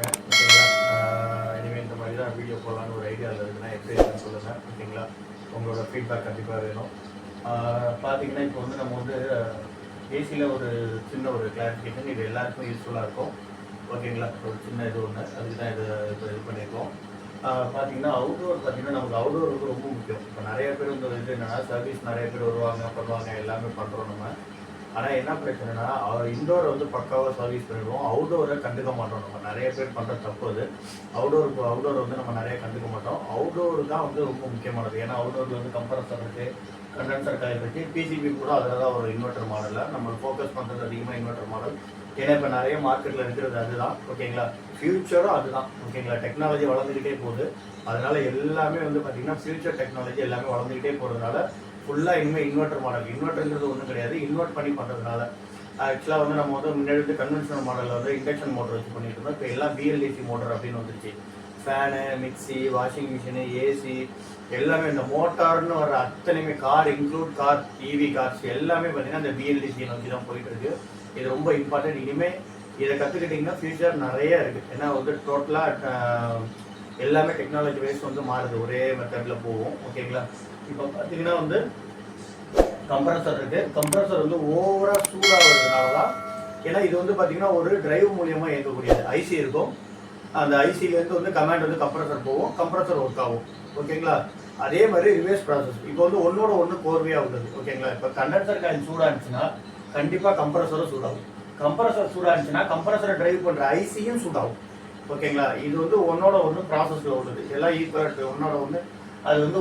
இருக்கேன். ஓகேங்களா? இனிமேல் இந்த மாதிரி தான் வீடியோ போடலான்னு ஒரு ஐடியாவில் இருக்குன்னா எப்படி இருக்குன்னு சொல்லுங்கள். ஓகேங்களா? உங்களோட ஃபீட்பேக் கண்டிப்பாக வேணும். பார்த்தீங்கன்னா இப்போ வந்து நம்ம வந்து ஏசியில் ஒரு சின்ன ஒரு கிளாரிஃபிகேஷன், இது எல்லாருக்கும் யூஸ்ஃபுல்லாக இருக்கும். ஓகேங்களா? ஒரு சின்ன இது ஒன்று, அதுக்கு தான் இப்போ இது பண்ணியிருக்கோம். பார்த்தீங்கன்னா அவுட்டோர் பார்த்தீங்கன்னா நமக்கு அவுட்டோர் வந்து ரொம்ப முக்கியம். இப்போ நிறைய பேர் வந்து இது என்னென்னா சர்வீஸ் நிறைய பேர் வருவாங்க பண்ணுவாங்க, எல்லாமே பண்ணுறோம் நம்ம. ஆனால் என்ன பிரச்சனைனா இன்டோரை வந்து பக்காவாக சர்வீஸ் பண்ணிடுவோம், அவுட்டோரை கண்டுக்க மாட்டோம். நம்ம நிறைய பேர் பண்ணுற தப்பு அது. அவுட்டோர் வந்து நம்ம நிறைய கண்டுக்க மாட்டோம். அவுட்டோர் தான் வந்து ரொம்ப முக்கியமானது. ஏன்னா அவுட்டோரில் வந்து கம்ப்ரஸர் இருக்குது, கண்டென்சர் காயில் இருக்குது, பிசிபி கூட அதில் தான் ஒரு இன்வெர்டர் மாடலில் நம்ம ஃபோக்கஸ் பண்ணுறது அதிகமாக இன்வெர்டர் மாடல். ஏன்னா இப்போ நிறைய மார்க்கெட்டில் இருக்கிறது அதுதான். ஓகேங்களா? ஃப்யூச்சரும் அதுதான். ஓகேங்களா? டெக்னாலஜி வளர்ந்துக்கிட்டே போகுது. அதனால எல்லாமே வந்து பார்த்திங்கன்னா ஃப்யூச்சர் டெக்னாலஜி எல்லாமே வளர்ந்துக்கிட்டே போகிறதுனால ஃபுல்லாக இனிமேல் இன்வெர்டர் மாடல். இன்வெர்டர்ன்றது ஒன்றும் கிடையாது, இன்வெர்ட் பண்ணி பண்ணுறதுனால. ஆக்சுவலாக வந்து நம்ம வந்து முன்னாடி வந்து கன்வென்ஷனல் மாடலில் வந்து இண்டக்ஷன் மோட்டர் வச்சு பண்ணிட்டு இருந்தோம். இப்போ எல்லாம் பிஎல்டிசி மோட்டர் அப்படின்னு வந்துருச்சு. Fan, mixie, washing machine, AC எல்லாமே இந்த மோட்டார்னு வர அத்தனையுமே கார் இன்க்ளூட் கார், இவி கார்ஸ் எல்லாமே பார்த்தீங்கன்னா இந்த பிஎல்டிசி நோக்கி தான் போயிட்டு இருக்கு. இது ரொம்ப இம்பார்ட்டன்ட். இனிமேல் இதை கற்றுக்கிட்டிங்கன்னா ஃபியூச்சர் நிறைய இருக்குது. ஏன்னா வந்து டோட்டலாக எல்லாமே டெக்னாலஜி வைஸ் வந்து மாறுது, ஒரே மெத்தடில் போகும். ஓகேங்களா? இப்போ பார்த்தீங்கன்னா வந்து கம்ப்ரஸர் இருக்குது. கம்ப்ரஸர் வந்து ஓவராக சூடாகிறதுனால தான். ஏன்னா இது வந்து பார்த்தீங்கன்னா ஒரு டிரைவ் மூலியமாக இயங்கக்கூடியது. ஐசி இருக்கும், அந்த ஐசிலேருந்து வந்து கமாண்ட் வந்து கம்ப்ரஸர் போகும், கம்ப்ரஸர் ஒர்க் ஆகும். ஓகேங்களா? அதே மாதிரி ரிவர்ஸ் ப்ராசஸ் இப்போ வந்து ஒன்னோட ஒன்று கோர்வையாக உள்ளது. ஓகேங்களா? இப்போ கண்டென்சர் காயில் சூடாக இருந்துச்சுன்னா கண்டிப்பாக கம்ப்ரஸரும் சூடாகும். கம்ப்ரஸர் சூடாக இருந்துச்சுன்னா கம்ப்ரஸரை டிரைவ் பண்ணுற ஐசியும் சூடாகும். ஓகேங்களா? இது வந்து ஒன்னோட ஒன்று ப்ராசஸில் உள்ளது. எல்லாம் ஈக்குவலாக இருக்குது. ஒன்னோட ஒன்று அது வந்து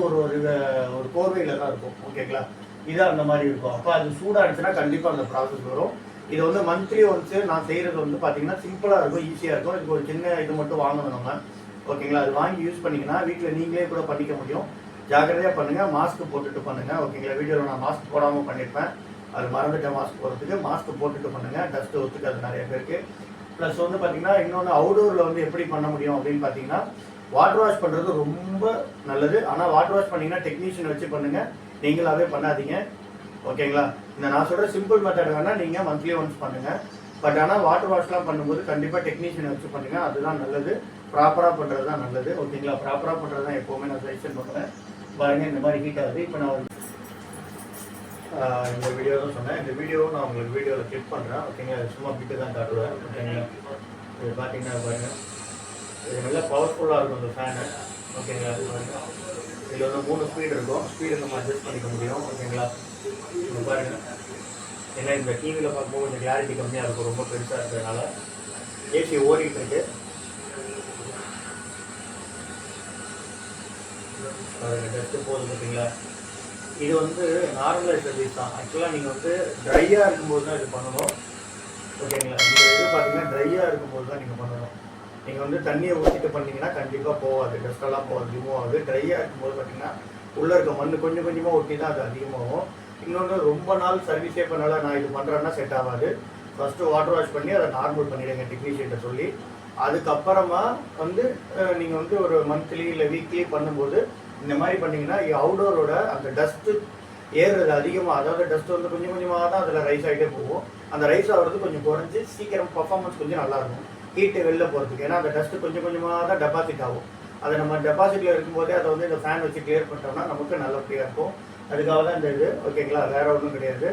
ஒரு கோர்வையில் தான் இருக்கும். ஓகேங்களா? இது அந்த மாதிரி இருக்கும். அப்போ அது சூடாக இருந்துச்சுன்னா கண்டிப்பாக அந்த ப்ராசஸ் வரும். இது வந்து மந்த்லி ஒன்ஸு நான் செய்கிறது வந்து பார்த்தீங்கன்னா சிம்பிளாக இருக்கும், ஈஸியாக இருக்கும். இதுக்கு ஒரு சின்ன இது மட்டும் வாங்கணும் நம்ம. ஓகேங்களா? அது வாங்கி யூஸ் பண்ணிங்கன்னா வீட்டில் நீங்களே கூட பண்ணிக்க முடியும். ஜாக்கிரதையாக பண்ணுங்கள், மாஸ்க் போட்டுட்டு பண்ணுங்கள். ஓகேங்களா? வீடியோவில் நான் மாஸ்க் போடாமல் பண்ணியிருப்பேன், அது மறந்துட்டேன். மாஸ்க் போடுறதுக்கு மாஸ்க் போட்டுட்டு பண்ணுங்கள். டஸ்ட்டு ஒத்துக்காது நிறைய பேருக்கு. ப்ளஸ் வந்து பார்த்தீங்கன்னா இன்னொன்று அவுடோரில் வந்து எப்படி பண்ண முடியும் அப்படின்னு பார்த்தீங்கன்னா வாட்டர் வாஷ் பண்ணுறது ரொம்ப நல்லது. ஆனால் வாட்டர் வாஷ் பண்ணிங்கன்னா டெக்னீஷியன் வச்சு பண்ணுங்கள், நீங்களாவே பண்ணாதீங்க. ஓகேங்களா? இந்த நான் சொல்கிற சிம்பிள் மெத்தட் வேணால் நீங்கள் மந்த்லி ஒன்ஸ் பண்ணுங்கள். பட் ஆனால் வாட்டர் வாஷ்லாம் பண்ணும்போது கண்டிப்பாக டெக்னீஷியனை வச்சு பண்ணுங்கள், அதுதான் நல்லது. ப்ராப்பராக பண்ணுறது தான் நல்லது. ஓகேங்களா? ப்ராப்பராக பண்ணுறது தான் எப்போவுமே நான் சஜஷன் பண்ணுவேன். பாருங்கள், இந்த மாதிரி ஹீட் ஆகுது. இப்போ நான் இந்த வீடியோ தான் சொன்னேன். இந்த வீடியோவை நான் உங்களுக்கு வீடியோவில் கிளிக் பண்ணுறேன். ஓகேங்களா? சும்மா பிட்டு தான் காட்டுவேன். ஓகேங்களா? இது பார்த்தீங்கன்னா பாருங்கள், இது நல்லா பவர்ஃபுல்லாக இருக்கும் இந்த ஃபேனு. ஓகேங்களா? இதில் வந்து 3 ஸ்பீடு இருக்கும். ஸ்பீடு நம்ம அட்ஜஸ்ட் பண்ணிக்க முடியும். ஓகேங்களா? இது பாருங்கள், ஏன்னா இந்த டிவியில் பார்க்கும்போது கொஞ்சம் கிளாரிட்டி கம்மியாக இருக்கும், ரொம்ப பெருசாக இருக்கிறதுனால. ஏசி ஓடிட்டு இருக்கு பாருங்கள், டஸ்ட்டு போகுது பார்த்தீங்களா? இது வந்து நார்மலைஸ் சர்வீஸ் தான். ஆக்சுவலாக நீங்கள் வந்து ட்ரையாக இருக்கும்போது தான் இது பண்ணணும். ஓகேங்களா? இந்த இது பார்த்தீங்கன்னா ட்ரையாக இருக்கும்போது தான் நீங்கள் பண்ணணும். நீங்கள் வந்து தண்ணியை ஊற்றிட்டு பண்ணிங்கன்னா கண்டிப்பாக போகாது, டஸ்ட்டெல்லாம் போகாது, ரிமூவ் ஆகுது. ட்ரையாக இருக்கும்போது பார்த்தீங்கன்னா உள்ளே இருக்க மண் கொஞ்சம் கொஞ்சமாக ஒட்டி தான் அது அதிகமாகும். இன்னொன்று ரொம்ப நாள் சர்வீஸே பண்ணால நான் இது பண்ணுறேன்னா செட் ஆகாது. ஃபஸ்ட்டு வாட்டர் வாஷ் பண்ணி அதை நார்மல் பண்ணிவிடுங்க டெக்னீஷியன்ட்ட சொல்லி. அதுக்கப்புறமா வந்து நீங்கள் வந்து ஒரு மந்த்லி இல்லை வீக்லி பண்ணும்போது இந்த மாதிரி பண்ணிங்கன்னா அவுடோரோட அந்த டஸ்ட்டு ஏறுறது அதிகமாக, அதாவது டஸ்ட்டு வந்து கொஞ்சம் கொஞ்சமாக தான் அதில் ரைஸ் ஆகிட்டே போகும். அந்த ரைஸ் ஆகிறது கொஞ்சம் குறைஞ்சி சீக்கிரம் பர்ஃபார்மன்ஸ் கொஞ்சம் நல்லாயிருக்கும், ஹீட்டு வெளில போகிறதுக்கு. ஏன்னா அந்த டஸ்ட்டு கொஞ்சம் கொஞ்சமாக தான் டெபாசிட் ஆகும். அதை நம்ம டெபாசிட்டில் இருக்கும்போதே அதை வந்து இந்த ஃபேன் வச்சு கிளியர் பண்ணிட்டோம்னா நமக்கு நல்லபடியாக இருக்கும். அதுக்காக தான் இந்த இது. ஓகேங்களா? வேறு ஒன்றும் கிடையாது.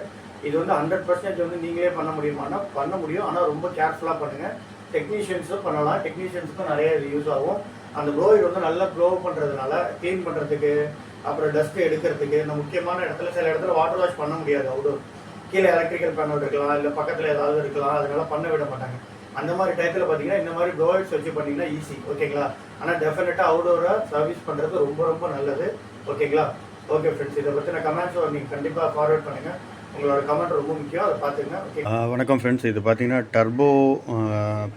இது வந்து 100% வந்து நீங்களே பண்ண முடியுமானா பண்ண முடியும். ஆனால் ரொம்ப கேர்ஃபுல்லாக பண்ணுங்கள். டெக்னீஷியன்ஸும் பண்ணலாம், டெக்னீஷியன்ஸுக்கும் நிறைய இது யூஸ் ஆகும். அந்த ப்ளோயர் வந்து நல்லா ப்ளோ பண்ணுறதுனால க்ளீன் பண்ணுறதுக்கு, அப்புறம் டஸ்ட்டு எடுக்கிறதுக்கு, இந்த முக்கியமான இடத்துல சில இடத்துல வாட்டர் வாஷ் பண்ண முடியாது. அவுடோர் கீழே எலக்ட்ரிக்கல் பேனல் இருக்கலாம், இல்லை பக்கத்தில் ஏதாவது இருக்கலாம், அதனால பண்ண விட மாட்டாங்க. அந்த மாதிரி டயத்தில் பார்த்தீங்கன்னா இந்த மாதிரி ப்ளோயர்ஸ் வச்சு பண்ணிங்கன்னா ஈஸி. ஓகேங்களா? ஆனால் டெஃபினட்டாக அவுடோரை சர்வீஸ் பண்ணுறது ரொம்ப ரொம்ப நல்லது. ஓகேங்களா? ஓகே ஃப்ரெண்ட்ஸ், இதை பற்றின கமெண்ட்ஸை நீங்கள் கண்டிப்பாக ஃபார்வர்ட் பண்ணுங்கள். உங்களோட கமெண்ட் ரொம்ப முக்கியம், அதை பார்த்துங்க. ஓகே, வணக்கம் ஃப்ரெண்ட்ஸ். இது பார்த்தீங்கன்னா டர்போ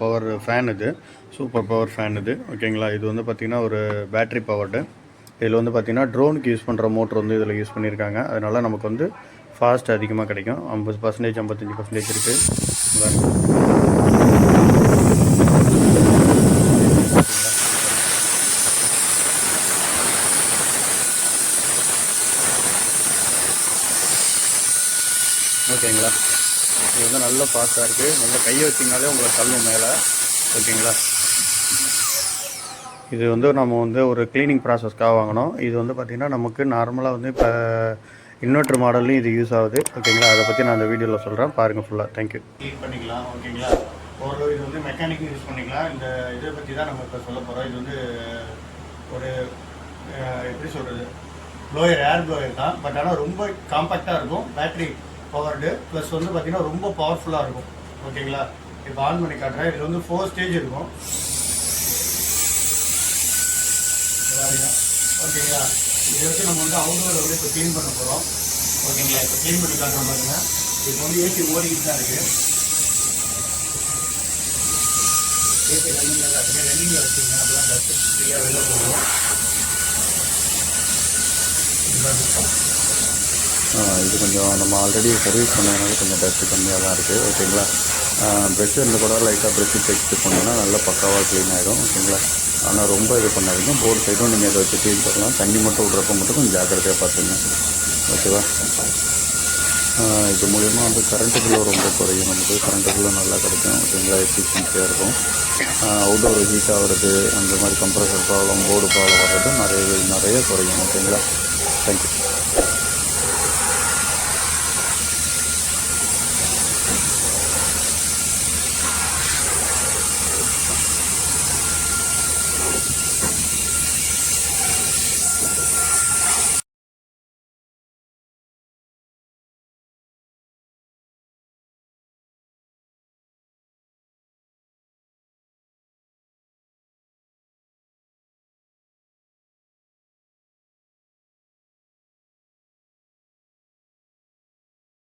பவர் ஃபேன். இது சூப்பர் பவர் ஃபேன் இது. ஓகேங்களா? இது வந்து பார்த்திங்கன்னா ஒரு பேட்ரி பவர்டு. இதில் வந்து பார்த்திங்கன்னா ட்ரோனுக்கு யூஸ் பண்ணுற மோட்ரு வந்து இதில் யூஸ் பண்ணியிருக்காங்க. அதனால் நமக்கு வந்து ஃபாஸ்ட் அதிகமாக கிடைக்கும். 50%, 55% இருக்குது. ஓகேங்களா? இது வந்து நல்ல ஃபாஸ்ட்டாக இருக்குது. நல்லா கையை வச்சிங்கனாலே உங்களை தள்ளும் மேலே. ஓகேங்களா? இது வந்து நம்ம வந்து ஒரு க்ளீனிங் ப்ராசஸ்க்காக வாங்கினோம். இது வந்து பார்த்திங்கன்னா நமக்கு நார்மலாக வந்து இப்போ இன்வெர்ட்ரு மாடல்லையும் இது யூஸ் ஆகுது. ஓகேங்களா, அதை பற்றி நான் அந்த வீடியோவில் சொல்கிறேன், பாருங்கள் ஃபுல்லாக. தேங்க்யூ. க்ளீன் பண்ணிக்கலாம். ஓகேங்களா, ஓரளவு இது வந்து மெக்கானிக்கும் யூஸ் பண்ணிக்கலாம். இந்த இதை பற்றி தான் நம்ம இப்போ சொல்ல போகிறோம். இது வந்து ஒரு எப்படி சொல்கிறது, ப்ளோயர், ஏர் ப்ளோயர் தான். பட் ஆனால் ரொம்ப காம்பேக்டாக இருக்கும், பேட்ரி பவர்டு, ப்ளஸ் வந்து பார்த்திங்கன்னா ரொம்ப பவர்ஃபுல்லாக இருக்கும். ஓகேங்களா, இப்போ ஆன் பண்ணி காட்டுறேன். இதில் வந்து 4 ஸ்டேஜ் இருக்கும். ஓகேங்களா, இதை வச்சு நம்ம வந்து அவுட்டோர் வந்து இப்போ க்ளீன் பண்ண போகிறோம். ஓகேங்களா, இப்போ க்ளீன் பண்ணி காட்டுறோம் பாருங்க. இப்போ வந்து ஏசி ஓடிக்கிட்டு தான் இருக்குது. ஏசி ரன்னிங்கில் தான் இருக்குது. ரன்னிங்கில் வச்சுருங்க, அப்போதான் டஸ்ட்டு ஃப்ரீயாக வெளில போடுவோம். இது கொஞ்சம் நம்ம ஆல்ரெடி சர்வீஸ் பண்ணதுனால கொஞ்சம் டஸ்ட்டு கம்மியாக தான் இருக்குது. ஓகேங்களா, ப்ரெஷ் இருந்தால் கூட லைட்டாக ப்ரெஷ்ஷு டெக்ஸ்ட் பண்ணிங்கன்னா நல்லா பக்காவாக க்ளீன் ஆகிடும். ஓகேங்களா, ஆனால் ரொம்ப இது பண்ணாதீங்க. போர்டு சைடும் நீங்கள் இதை வச்சு க்ளீன் பண்ணலாம். தண்ணி மட்டும் விட்றப்ப மட்டும் கொஞ்சம் ஜாக்கிரதையாக பார்த்துங்க. ஓகேவா, இது மூலிமா வந்து கரண்ட்டு பில்லும் ரொம்ப குறையும். நமக்கு கரண்ட்டு பில்லும் நல்லா கிடைக்கும். ஓகேங்களா, எஃபிஷியன்சியாக இருக்கும். அவுட்டோர் ஹீட் ஆகிறது, அந்த மாதிரி கம்ப்ரஸர் ப்ராப்ளம், போர்டு ப்ராப்ளம் வர்றது நிறைய குறையும். ஓகேங்களா, தேங்க்யூ.